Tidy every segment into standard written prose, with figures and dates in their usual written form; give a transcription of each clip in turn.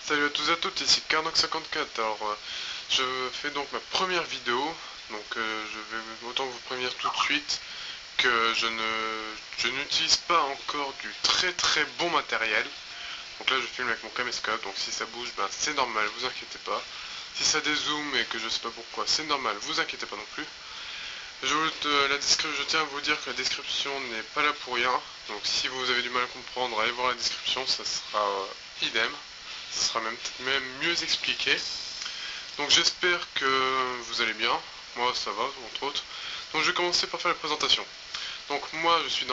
Salut à tous et à toutes, ici Carnox54. Je fais donc ma première vidéo. Je vais autant vous prévenir tout de suite que je n'utilise pas encore du très bon matériel. Donc là je filme avec mon caméscope, donc si ça bouge, ben c'est normal, vous inquiétez pas. Si ça dézoome et que je sais pas pourquoi, c'est normal, vous inquiétez pas non plus. Je tiens à vous dire que la description n'est pas là pour rien. Donc si vous avez du mal à comprendre, allez voir la description, ça sera idem. Ça sera même mieux expliqué. Donc j'espère que vous allez bien. Moi ça va, entre autres. Donc je vais commencer par faire la présentation. Donc moi je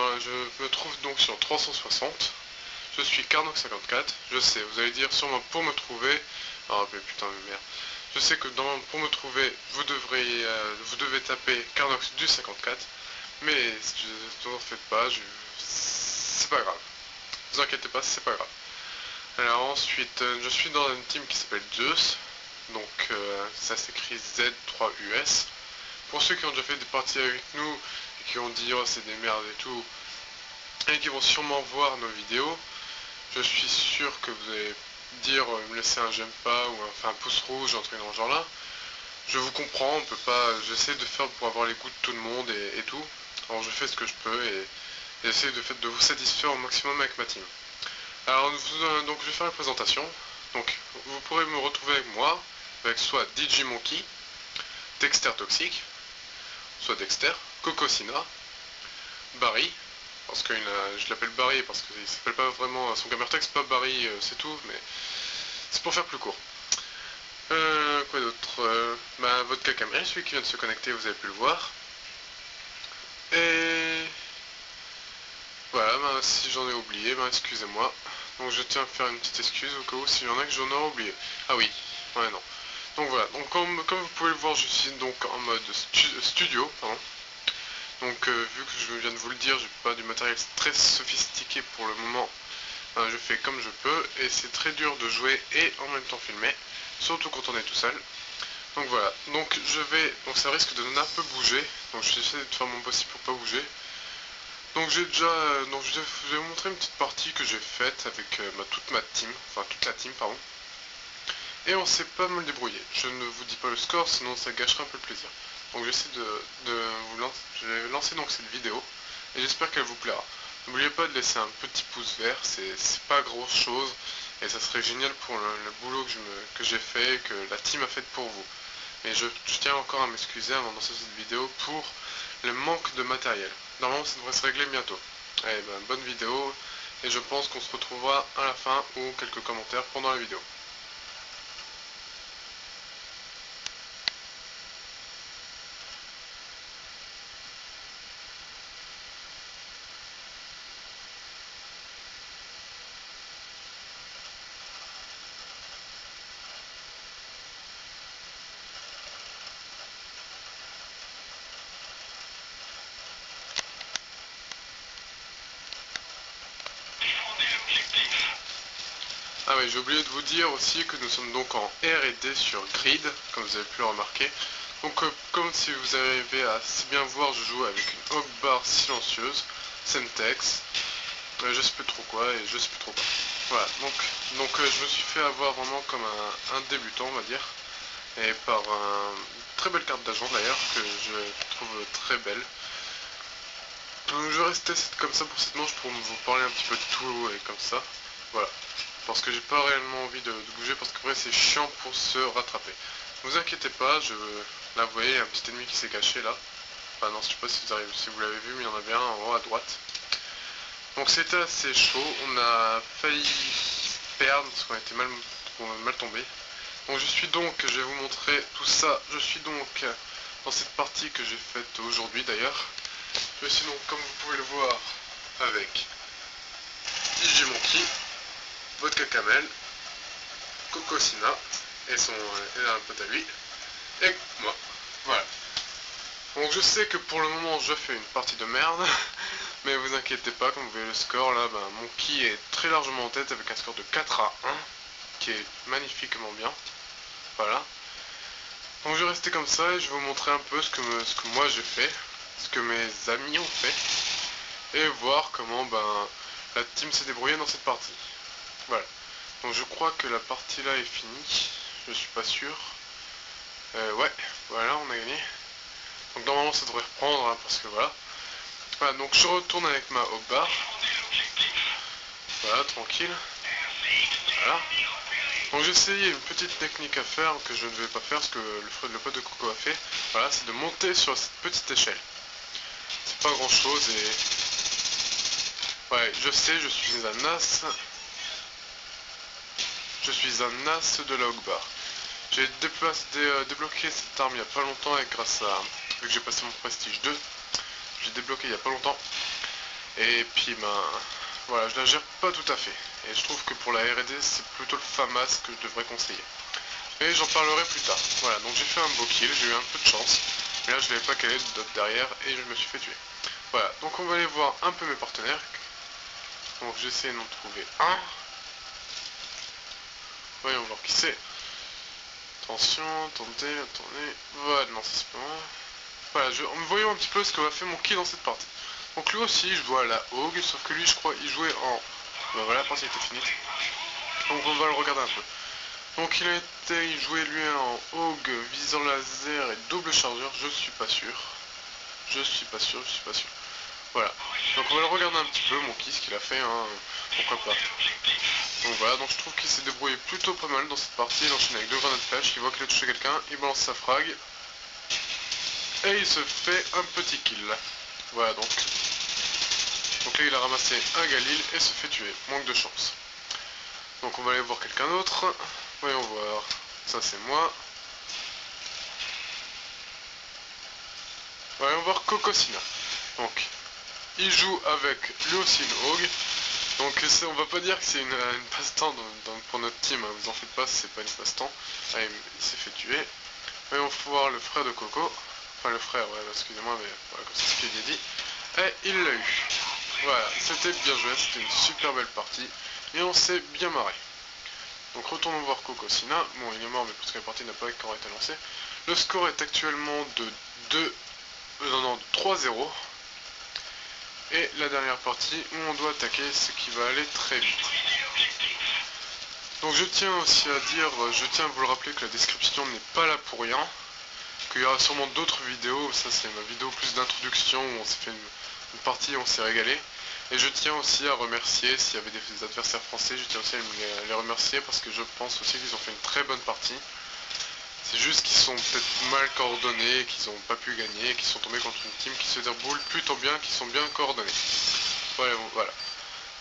me trouve donc sur 360. Je suis Carnox54. Je sais, vous allez dire sûrement pour me trouver. Ah mais putain de merde. Je sais que pour me trouver, vous devez taper Carnox du 54. Mais ne vous en faites pas, c'est pas grave. Ne vous inquiétez pas, c'est pas grave. Alors ensuite, je suis dans une team qui s'appelle Zeus. Donc ça s'écrit Z3US. Pour ceux qui ont déjà fait des parties avec nous et qui ont dit oh c'est des merdes et tout, et qui vont sûrement voir nos vidéos, je suis sûr que vous allez dire me laisser un j'aime pas ou enfin un pouce rouge, un truc dans ce genre là. Je vous comprends, on peut pas. J'essaie de faire pour avoir les goûts de tout le monde et tout. Alors je fais ce que je peux et j'essaie de vous satisfaire au maximum avec ma team. Alors donc je vais faire la présentation. Donc vous pourrez me retrouver avec moi, avec soit Digimonkey, Dexter Toxic, soit Dexter, Cocosina, Barry, parce que je l'appelle Barry parce qu'il s'appelle pas vraiment son gamer tag, c'est pas Barry, c'est tout, mais c'est pour faire plus court. Quoi d'autre, Vodka Camel, celui qui vient de se connecter, vous avez pu le voir. Et voilà, si j'en ai oublié, excusez-moi. Donc je tiens à faire une petite excuse au cas où s'il y en a que j'en aurais oublié. Ah oui, ouais non. Donc voilà, donc comme vous pouvez le voir, je suis donc en mode studio, pardon. Donc vu que je viens de vous le dire, j'ai pas du matériel très sophistiqué pour le moment. Je fais comme je peux et c'est très dur de jouer et en même temps filmer, surtout quand on est tout seul. Donc voilà, donc ça risque de un peu bouger, donc je vais essayer de faire mon possible pour pas bouger. Donc je vais vous montrer une petite partie que j'ai faite avec toute ma team, enfin toute la team pardon. Et on s'est pas mal débrouillé. Je ne vous dis pas le score, sinon ça gâcherait un peu le plaisir. Donc j'essaie je vais lancer donc cette vidéo et j'espère qu'elle vous plaira. N'oubliez pas de laisser un petit pouce vert, c'est pas grosse chose et ça serait génial pour le boulot que j'ai fait et que la team a fait pour vous. Et je tiens encore à m'excuser avant de lancer cette vidéo pour le manque de matériel. Normalement ça devrait se régler bientôt. Allez bonne vidéo et je pense qu'on se retrouvera à la fin ou quelques commentaires pendant la vidéo. Ah oui, j'ai oublié de vous dire aussi que nous sommes donc en R&D sur Grid, comme vous avez pu le remarquer. Donc comme si vous arrivez à si bien voir, je joue avec une Hog Bar silencieuse, Semtex, je sais plus trop quoi et je sais plus trop quoi. Voilà, donc je me suis fait avoir vraiment comme un débutant on va dire, et par une très belle carte d'agent d'ailleurs, que je trouve très belle. Donc je vais rester comme ça pour cette manche pour vous parler un petit peu de tout et comme ça, voilà. Parce que j'ai pas réellement envie de bouger parce qu'après c'est chiant pour se rattraper. Ne vous inquiétez pas, là vous voyez un petit ennemi qui s'est caché là. Enfin non, je sais pas si vous l'avez vu, mais il y en a bien en haut à droite. Donc c'était assez chaud, on a failli perdre parce qu'on était mal tombé. Donc je vais vous montrer tout ça. Je suis donc dans cette partie que j'ai faite aujourd'hui d'ailleurs. Je suis donc comme vous pouvez le voir avec Digimonkey, Vodka Camel, Cocosina et un pote à lui, et moi. Voilà. Donc je sais que pour le moment je fais une partie de merde, mais vous inquiétez pas, comme vous voyez le score là, mon ki est très largement en tête avec un score de 4-1, qui est magnifiquement bien. Voilà. Donc je vais rester comme ça et je vais vous montrer un peu ce que moi j'ai fait, ce que mes amis ont fait, et voir comment la team s'est débrouillée dans cette partie. Voilà. Donc je crois que la partie là est finie. Je suis pas sûr. Ouais, voilà, on a gagné. Donc normalement ça devrait reprendre, hein, parce que voilà. Voilà, donc je retourne avec ma hotbar. Voilà, tranquille. Voilà. Donc j'ai essayé une petite technique à faire que je ne vais pas faire, ce que le pote de Coco a fait. Voilà, c'est de monter sur cette petite échelle. C'est pas grand chose et... Ouais, je sais, je suis un as. Je suis un as de la hotbar. J'ai débloqué cette arme il y a pas longtemps et grâce à... Vu que j'ai passé mon prestige 2, j'ai débloqué il y a pas longtemps. Et puis ben... Voilà, je la gère pas tout à fait. Et je trouve que pour la R&D, c'est plutôt le FAMAS que je devrais conseiller. Mais j'en parlerai plus tard. Voilà, donc j'ai fait un beau kill, j'ai eu un peu de chance. Mais là, je l'avais pas calé derrière et je me suis fait tuer. Voilà, donc on va aller voir un peu mes partenaires. Donc j'essaie d'en trouver un. Voyons voir qui c'est. Attention, attendez. Voilà, non, ça c'est pas moi. Voilà, voyons un petit peu ce que va faire mon kill dans cette partie. Donc lui aussi, je dois à la Hogue, sauf que lui, je crois, il jouait en... Ben voilà, la partie était finie. Donc on va le regarder un peu. Donc il jouait lui en Hogue, viseur laser et double chargeur, je suis pas sûr. Voilà. Donc on va le regarder un petit peu, mon kill, ce qu'il a fait, hein, pourquoi pas. Donc voilà, donc je trouve qu'il s'est débrouillé plutôt pas mal dans cette partie. Il enchaîne avec 2 grenades flash, il voit qu'il a touché quelqu'un, il balance sa frag. Et il se fait un petit kill. Voilà donc. Donc là il a ramassé un Galil et se fait tuer. Manque de chance. Donc on va aller voir quelqu'un d'autre. Voyons voir. Ça c'est moi. Voyons voir Cocosina. Donc il joue avec lui aussi une Hogue. Donc on va pas dire que c'est une passe-temps pour notre team, hein. Vous en faites pas, c'est pas une passe-temps. Ah, il s'est fait tuer. Voyons voir le frère de Coco. Enfin le frère, ouais, excusez-moi, mais voilà, comme c'est ce qu'il a dit. Et il l'a eu. Voilà, c'était bien joué, c'était une super belle partie. Et on s'est bien marré. Donc retournons voir Cocosina. Bon, il est mort, mais parce que la partie n'a pas encore été lancée. Le score est actuellement de 3-0. Et la dernière partie où on doit attaquer, ce qui va aller très vite. Donc je tiens aussi à dire, je tiens à vous le rappeler que la description n'est pas là pour rien. Qu'il y aura sûrement d'autres vidéos, ça c'est ma vidéo plus d'introduction où on s'est fait une partie où on s'est régalé. Et je tiens aussi à remercier, s'il y avait des adversaires français, je tiens aussi à les remercier parce que je pense aussi qu'ils ont fait une très bonne partie. C'est juste qu'ils sont peut-être mal coordonnés, qu'ils n'ont pas pu gagner, qu'ils sont tombés contre une team qui se déroule plutôt bien, qui sont bien coordonnés. Voilà.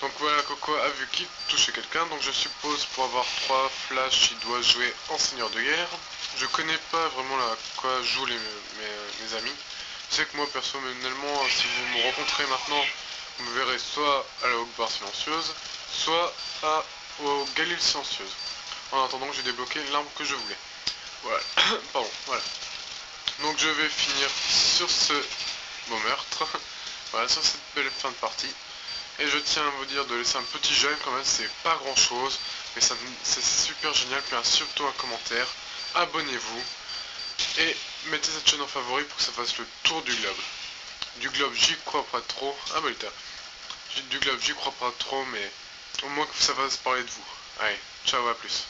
Donc voilà, Coco a vu qu'il touchait quelqu'un, donc je suppose pour avoir 3 flashs, il doit jouer en seigneur de guerre. Je connais pas vraiment à quoi jouent mes amis. Je sais que moi personnellement, si vous me rencontrez maintenant, vous me verrez soit à la hotbar silencieuse, soit au Galil silencieuse. En attendant que j'ai débloqué l'arme que je voulais. Voilà, pardon, voilà. Donc je vais finir sur ce beau meurtre. Voilà, sur cette belle fin de partie. Et je tiens à vous dire de laisser un petit j'aime quand même, c'est pas grand chose. Mais c'est super génial, puis surtout un commentaire. Abonnez-vous. Et mettez cette chaîne en favori pour que ça fasse le tour du globe. Du globe, j'y crois pas trop. Ah bah du globe, j'y crois pas trop, mais au moins que ça fasse parler de vous. Allez, ciao, à plus.